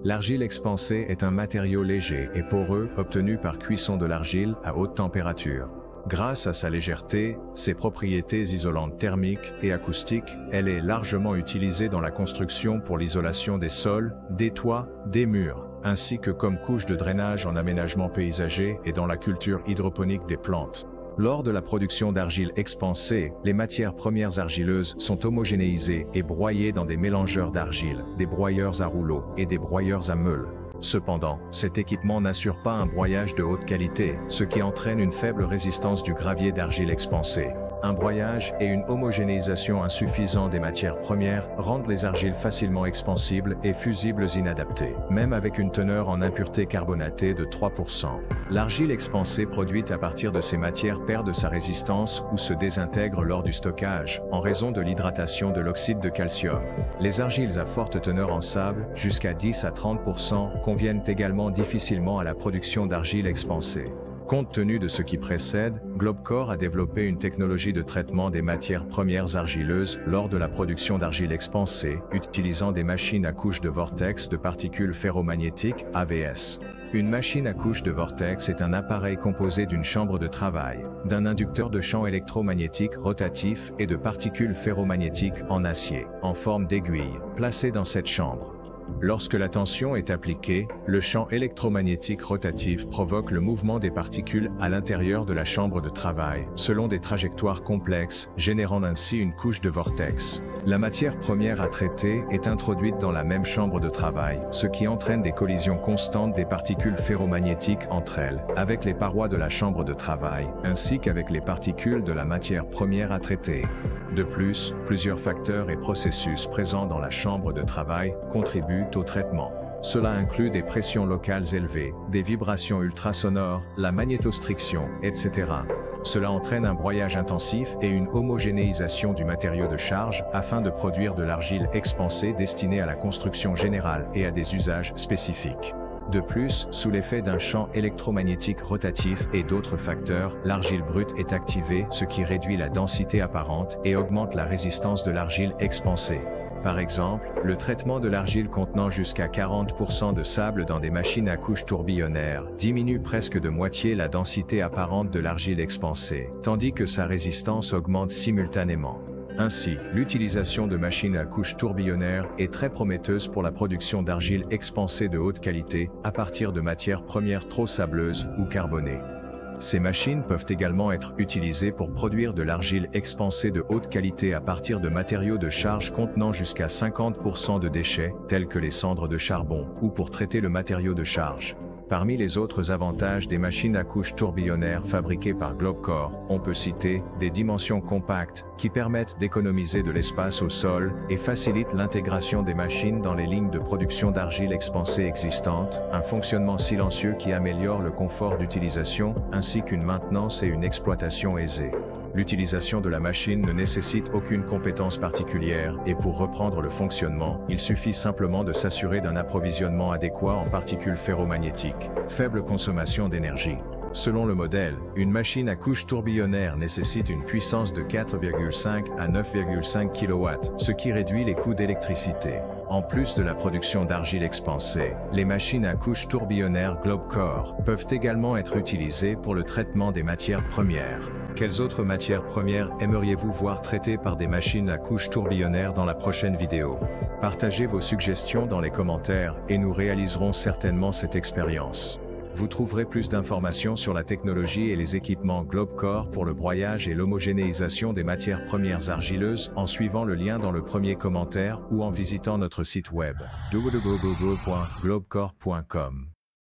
L'argile expansée est un matériau léger et poreux obtenu par cuisson de l'argile à haute température. Grâce à sa légèreté, ses propriétés isolantes thermiques et acoustiques, elle est largement utilisée dans la construction pour l'isolation des sols, des toits, des murs, ainsi que comme couche de drainage en aménagement paysager et dans la culture hydroponique des plantes. Lors de la production d'argile expansée, les matières premières argileuses sont homogénéisées et broyées dans des mélangeurs d'argile, des broyeurs à rouleaux et des broyeurs à meules. Cependant, cet équipement n'assure pas un broyage de haute qualité, ce qui entraîne une faible résistance du gravier d'argile expansé. Un broyage et une homogénéisation insuffisante des matières premières rendent les argiles facilement expansibles et fusibles inadaptées, même avec une teneur en impureté carbonatée de 3%. L'argile expansée produite à partir de ces matières perd de sa résistance ou se désintègre lors du stockage, en raison de l'hydratation de l'oxyde de calcium. Les argiles à forte teneur en sable, jusqu'à 10 à 30%, conviennent également difficilement à la production d'argile expansée. Compte tenu de ce qui précède, Globecor a développé une technologie de traitement des matières premières argileuses lors de la production d'argile expansée, utilisant des machines à couche de vortex de particules ferromagnétiques, AVS. Une machine à couche de vortex est un appareil composé d'une chambre de travail, d'un inducteur de champ électromagnétique rotatif et de particules ferromagnétiques en acier, en forme d'aiguille, placées dans cette chambre. Lorsque la tension est appliquée, le champ électromagnétique rotatif provoque le mouvement des particules à l'intérieur de la chambre de travail, selon des trajectoires complexes, générant ainsi une couche de vortex. La matière première à traiter est introduite dans la même chambre de travail, ce qui entraîne des collisions constantes des particules ferromagnétiques entre elles, avec les parois de la chambre de travail, ainsi qu'avec les particules de la matière première à traiter. De plus, plusieurs facteurs et processus présents dans la chambre de travail contribuent au traitement. Cela inclut des pressions locales élevées, des vibrations ultrasonores, la magnétostriction, etc. Cela entraîne un broyage intensif et une homogénéisation du matériau de charge afin de produire de l'argile expansée destinée à la construction générale et à des usages spécifiques. De plus, sous l'effet d'un champ électromagnétique rotatif et d'autres facteurs, l'argile brute est activée, ce qui réduit la densité apparente et augmente la résistance de l'argile expansée. Par exemple, le traitement de l'argile contenant jusqu'à 40% de sable dans des machines à couche tourbillonnaires diminue presque de moitié la densité apparente de l'argile expansée, tandis que sa résistance augmente simultanément. Ainsi, l'utilisation de machines à couche tourbillonnaires est très prometteuse pour la production d'argile expansée de haute qualité, à partir de matières premières trop sableuses ou carbonées. Ces machines peuvent également être utilisées pour produire de l'argile expansée de haute qualité à partir de matériaux de charge contenant jusqu'à 50% de déchets, tels que les cendres de charbon, ou pour traiter le matériau de charge. Parmi les autres avantages des machines à couche tourbillonnaires fabriquées par Globecor, on peut citer des dimensions compactes qui permettent d'économiser de l'espace au sol et facilitent l'intégration des machines dans les lignes de production d'argile expansée existantes, un fonctionnement silencieux qui améliore le confort d'utilisation, ainsi qu'une maintenance et une exploitation aisée. L'utilisation de la machine ne nécessite aucune compétence particulière et pour reprendre le fonctionnement, il suffit simplement de s'assurer d'un approvisionnement adéquat en particules ferromagnétiques. Faible consommation d'énergie. Selon le modèle, une machine à couche tourbillonnaire nécessite une puissance de 4,5 à 9,5 kW, ce qui réduit les coûts d'électricité. En plus de la production d'argile expansée, les machines à couche tourbillonnaire Globecor peuvent également être utilisées pour le traitement des matières premières. Quelles autres matières premières aimeriez-vous voir traitées par des machines à couche tourbillonnaire dans la prochaine vidéo? Partagez vos suggestions dans les commentaires et nous réaliserons certainement cette expérience. Vous trouverez plus d'informations sur la technologie et les équipements Globecor pour le broyage et l'homogénéisation des matières premières argileuses en suivant le lien dans le premier commentaire ou en visitant notre site web www.globecor.com.